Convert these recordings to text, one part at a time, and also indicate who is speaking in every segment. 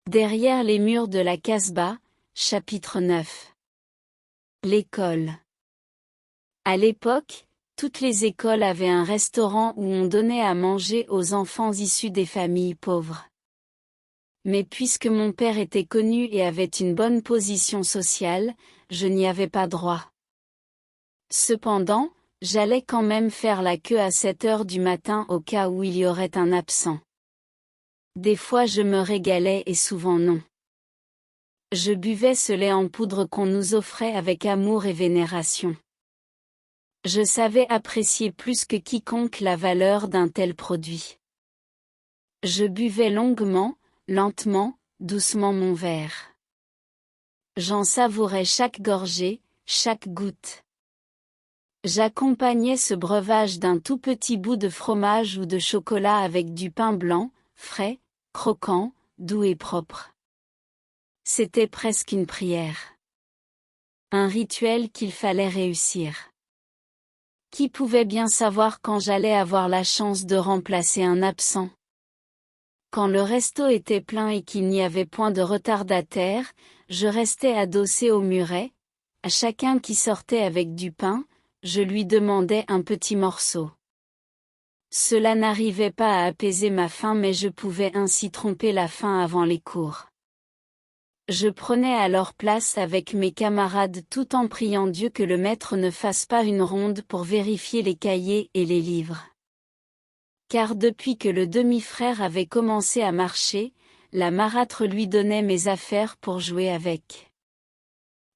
Speaker 1: Derrière les murs de la Casbah, chapitre 9. L'école. À l'époque, toutes les écoles avaient un restaurant où on donnait à manger aux enfants issus des familles pauvres. Mais puisque mon père était connu et avait une bonne position sociale, je n'y avais pas droit. Cependant, j'allais quand même faire la queue à 7 heures du matin au cas où il y aurait un absent. Des fois je me régalais et souvent non. Je buvais ce lait en poudre qu'on nous offrait avec amour et vénération. Je savais apprécier plus que quiconque la valeur d'un tel produit. Je buvais longuement, lentement, doucement mon verre. J'en savourais chaque gorgée, chaque goutte. J'accompagnais ce breuvage d'un tout petit bout de fromage ou de chocolat avec du pain blanc, frais, croquant, doux et propre. C'était presque une prière. Un rituel qu'il fallait réussir. Qui pouvait bien savoir quand j'allais avoir la chance de remplacer un absent? Quand le resto était plein et qu'il n'y avait point de retardataire, je restais adossé au muret. À chacun qui sortait avec du pain, je lui demandais un petit morceau. Cela n'arrivait pas à apaiser ma faim, mais je pouvais ainsi tromper la faim avant les cours. Je prenais alors place avec mes camarades tout en priant Dieu que le maître ne fasse pas une ronde pour vérifier les cahiers et les livres. Car depuis que le demi-frère avait commencé à marcher, la marâtre lui donnait mes affaires pour jouer avec.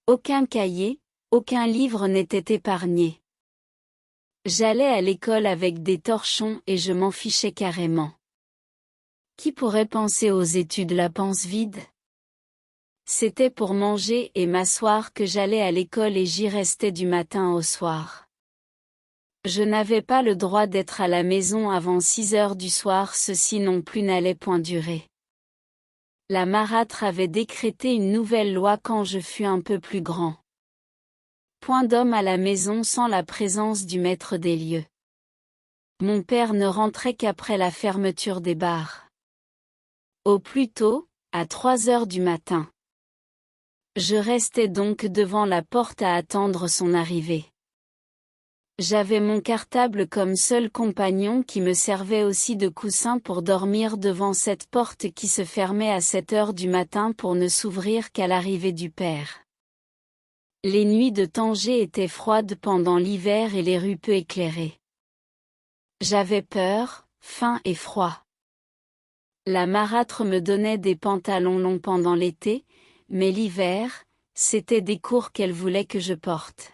Speaker 1: Aucun cahier, aucun livre n'était épargné. J'allais à l'école avec des torchons et je m'en fichais carrément. Qui pourrait penser aux études la panse vide? C'était pour manger et m'asseoir que j'allais à l'école et j'y restais du matin au soir. Je n'avais pas le droit d'être à la maison avant 6 heures du soir, ceci non plus n'allait point durer. La marâtre avait décrété une nouvelle loi quand je fus un peu plus grand. Point d'homme à la maison sans la présence du maître des lieux. Mon père ne rentrait qu'après la fermeture des bars. Au plus tôt, à 3 heures du matin. Je restais donc devant la porte à attendre son arrivée. J'avais mon cartable comme seul compagnon qui me servait aussi de coussin pour dormir devant cette porte qui se fermait à 7 heures du matin pour ne s'ouvrir qu'à l'arrivée du père. Les nuits de Tanger étaient froides pendant l'hiver et les rues peu éclairées. J'avais peur, faim et froid. La marâtre me donnait des pantalons longs pendant l'été, mais l'hiver, c'était des cours qu'elle voulait que je porte.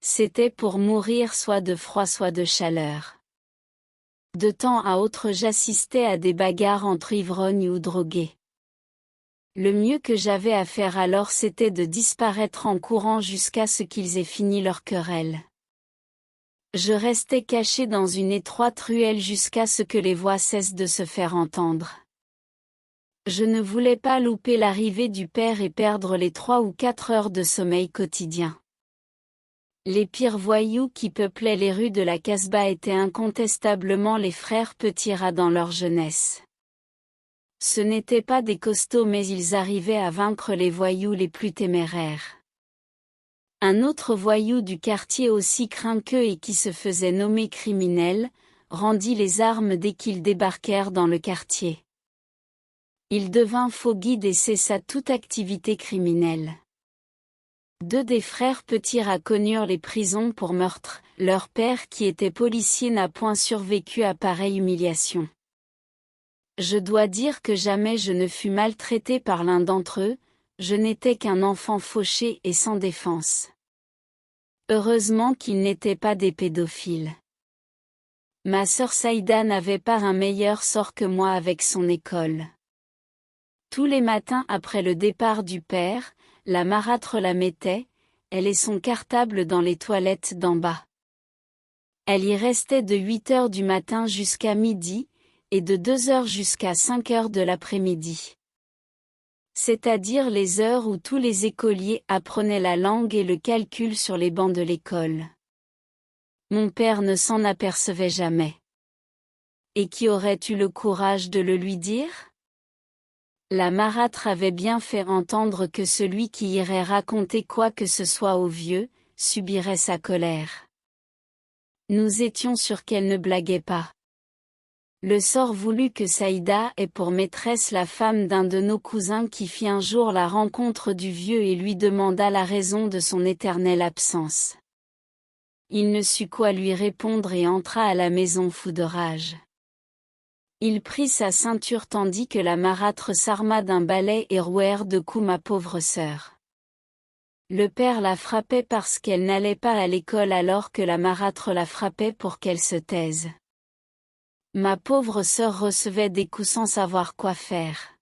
Speaker 1: C'était pour mourir soit de froid soit de chaleur. De temps à autre j'assistais à des bagarres entre ivrognes ou drogués. Le mieux que j'avais à faire alors c'était de disparaître en courant jusqu'à ce qu'ils aient fini leur querelle. Je restais caché dans une étroite ruelle jusqu'à ce que les voix cessent de se faire entendre. Je ne voulais pas louper l'arrivée du père et perdre les 3 ou 4 heures de sommeil quotidien. Les pires voyous qui peuplaient les rues de la Casbah étaient incontestablement les frères Petira dans leur jeunesse. Ce n'étaient pas des costauds mais ils arrivaient à vaincre les voyous les plus téméraires. Un autre voyou du quartier aussi craint qu'eux et qui se faisait nommer criminel, rendit les armes dès qu'ils débarquèrent dans le quartier. Il devint faux guide et cessa toute activité criminelle. 2 des frères Petira connurent les prisons pour meurtre, leur père qui était policier n'a point survécu à pareille humiliation. Je dois dire que jamais je ne fus maltraité par l'un d'entre eux, je n'étais qu'un enfant fauché et sans défense. Heureusement qu'ils n'étaient pas des pédophiles. Ma sœur Saïda n'avait pas un meilleur sort que moi avec son école. Tous les matins après le départ du père, la marâtre la mettait, elle et son cartable dans les toilettes d'en bas. Elle y restait de 8 heures du matin jusqu'à midi, et de 2 heures jusqu'à 5 heures de l'après-midi. C'est-à-dire les heures où tous les écoliers apprenaient la langue et le calcul sur les bancs de l'école. Mon père ne s'en apercevait jamais. Et qui aurait eu le courage de le lui dire? La marâtre avait bien fait entendre que celui qui irait raconter quoi que ce soit au vieux, subirait sa colère. Nous étions sûrs qu'elle ne blaguait pas. Le sort voulut que Saïda ait pour maîtresse la femme d'un de nos cousins qui fit un jour la rencontre du vieux et lui demanda la raison de son éternelle absence. Il ne sut quoi lui répondre et entra à la maison fou de rage. Il prit sa ceinture tandis que la marâtre s'arma d'un balai et rouèrent de coups ma pauvre sœur. Le père la frappait parce qu'elle n'allait pas à l'école alors que la marâtre la frappait pour qu'elle se taise. Ma pauvre sœur recevait des coups sans savoir quoi faire.